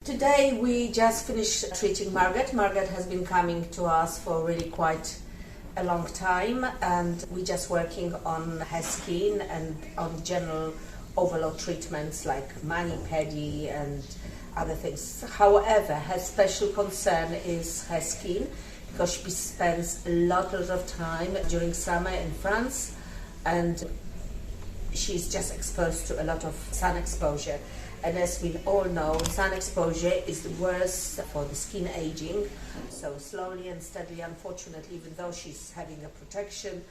Today we just finished treating Margaret. Margaret has been coming to us for really quite a long time, and we're just working on her skin and on general overload treatments like mani-pedi and other things. However, her special concern is her skin, because she spends a lot of time during summer in France, and she's just exposed to a lot of sun exposure. And as we all know, sun exposure is the worst for the skin aging. So slowly and steadily, unfortunately, even though she's having a protection,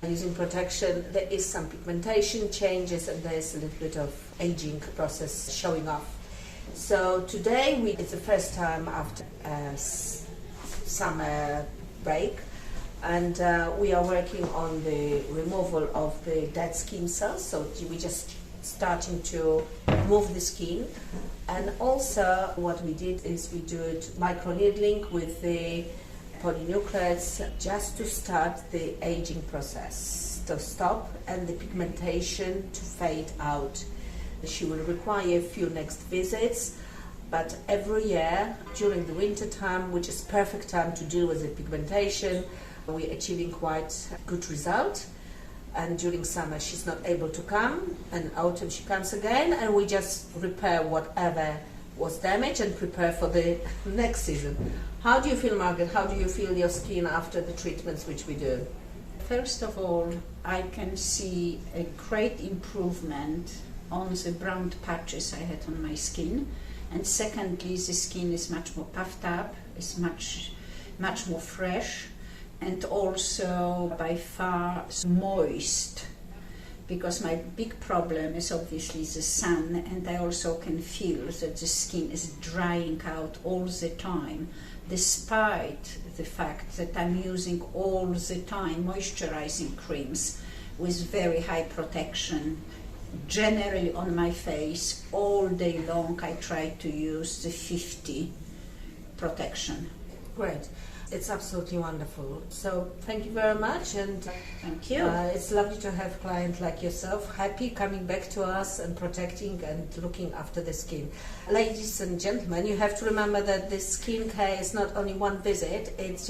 using protection, there is some pigmentation changes and there's a little bit of aging process showing off. So today, it's the first time after summer break, and we are working on the removal of the dead skin cells. So we just starting to remove the skin, and also what we did is we did microneedling with the polynucleotides just to start the aging process to stop and the pigmentation to fade out. She will require a few next visits, but every year during the winter time, which is perfect time to deal with the pigmentation, we're achieving quite a good result. And during summer she's not able to come, and autumn she comes again, and we just repair whatever was damaged and prepare for the next season. How do you feel, Margaret? How do you feel your skin after the treatments which we do? First of all, I can see a great improvement on the brown patches I had on my skin, and secondly, the skin is much more puffed up, it's much more fresh, and also by far moist, because my big problem is obviously the sun, and I also can feel that the skin is drying out all the time, despite the fact that I'm using all the time moisturizing creams with very high protection. Generally on my face, all day long I try to use the 50 protection. Great. It's absolutely wonderful. So thank you very much, and thank you. It's lovely to have a client like yourself, happy coming back to us and protecting and looking after the skin. Ladies and gentlemen, you have to remember that this skin care is not only one visit, it's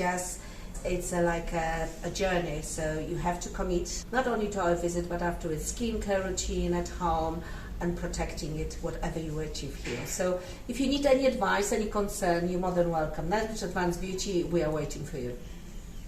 like a journey. So you have to commit not only to our visit, but afterwards skin care routine at home, and protecting it, whatever you achieve here. So if you need any advice, any concern, you're more than welcome. Knightsbridge Advanced Beauty, we are waiting for you.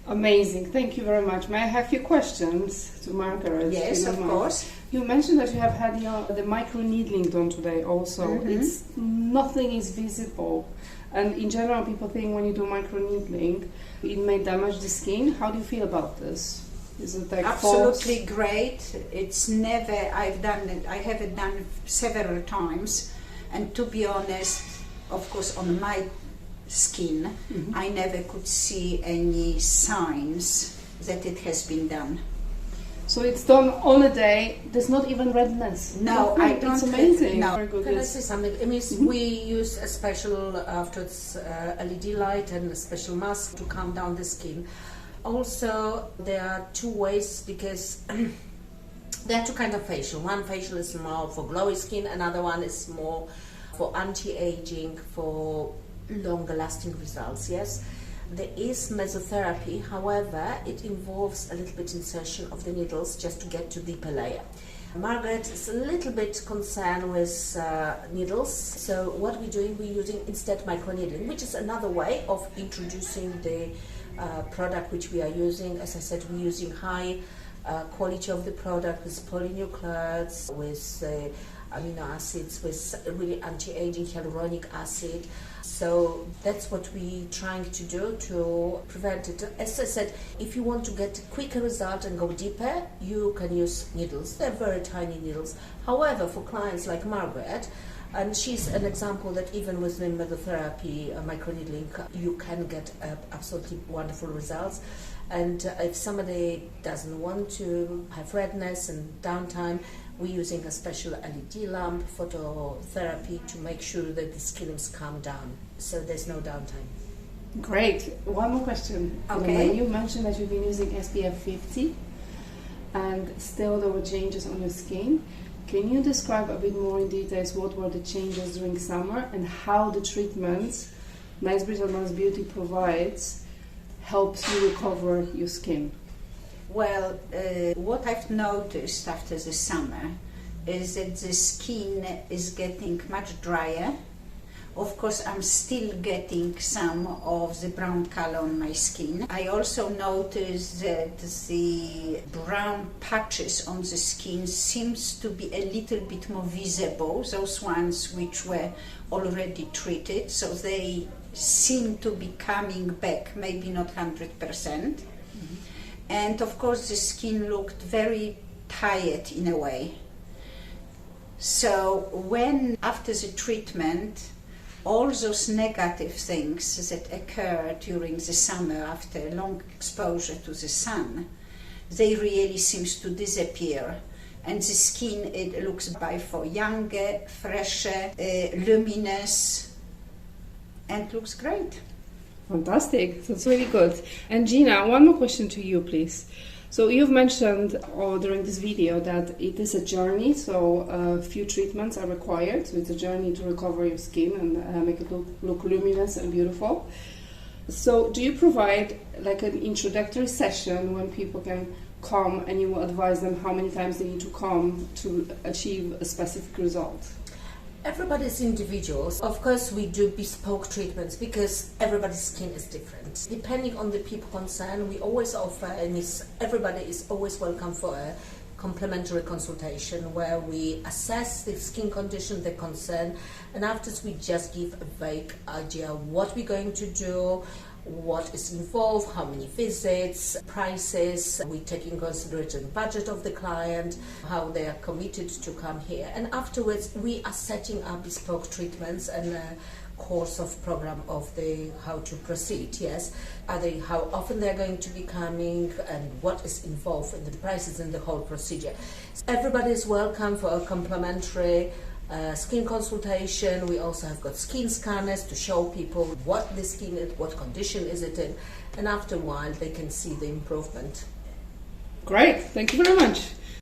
Amazing, thank you very much. May I have a few questions to Margaret? Yes, of course. You mentioned that you have had the microneedling done today also. Mm-hmm. Nothing is visible. And in general, people think when you do microneedling, it may damage the skin. How do you feel about this? Is it like absolutely false? Great. It's never, I have it done several times, and to be honest, of course on my skin, I never could see any signs that it has been done. So it's done on a day, there's not even redness? No, nothing. I don't. It's amazing. No. Very good. Can I say something? I mean, we use a special afterwards LED light and a special mask to calm down the skin. Also, there are two ways, because there are two kinds of facial. One facial is more for glowy skin, another one is more for anti-aging, for longer lasting results, yes. There is mesotherapy, however, it involves a little bit insertion of the needles just to get to deeper layer. Margaret is a little bit concerned with needles, so what we're doing, we're using instead microneedling, which is another way of introducing the product which we are using. As I said, we're using high quality of the product with polynucleotides, with amino acids, with really anti-aging hyaluronic acid. So that's what we're trying to do to prevent it. As I said, if you want to get a quicker result and go deeper, you can use needles. They're very tiny needles. However, for clients like Margaret, and she's an example that even with the mesotherapy, microneedling, you can get absolutely wonderful results. And if somebody doesn't want to have redness and downtime, we're using a special LED lamp, phototherapy, to make sure that the skin is calmed down, so there's no downtime. Great. One more question. Okay. You mentioned that you've been using SPF 50, and still there were changes on your skin. Can you describe a bit more in details what were the changes during summer and how the treatments Knightsbridge Advanced Beauty provides helps you recover your skin? Well, what I've noticed after the summer is that the skin is getting much drier. Of course, I'm still getting some of the brown color on my skin. I also noticed that the brown patches on the skin seems to be a little bit more visible, those ones which were already treated, so they seem to be coming back, maybe not 100%. And of course the skin looked very tired in a way. So when after the treatment, all those negative things that occur during the summer after long exposure to the sun, they really seems to disappear. And the skin, it looks by far younger, fresher, luminous, and looks great. Fantastic, that's really good. And Gina, one more question to you, please. So you've mentioned during this video that it is a journey, so a few treatments are required. So it's a journey to recover your skin and make it look luminous and beautiful. So do you provide like an introductory session when people can come and you will advise them how many times they need to come to achieve a specific result? Everybody's individuals. Of course, we do bespoke treatments because everybody's skin is different. Depending on the people concerned, we always offer, and everybody is always welcome for a complimentary consultation where we assess the skin condition, the concern, and afterwards we just give a vague idea what we're going to do, what is involved, how many visits, prices. We take in consideration the budget of the client, how they are committed to come here. And afterwards, we are setting up bespoke treatments and a course of program of the how to proceed. Yes, how often they're going to be coming and what is involved in the prices and the whole procedure. So everybody is welcome for a complimentary skin consultation. We also have got skin scanners to show people what the skin is, what condition is it in, and after a while they can see the improvement. Great, thank you very much.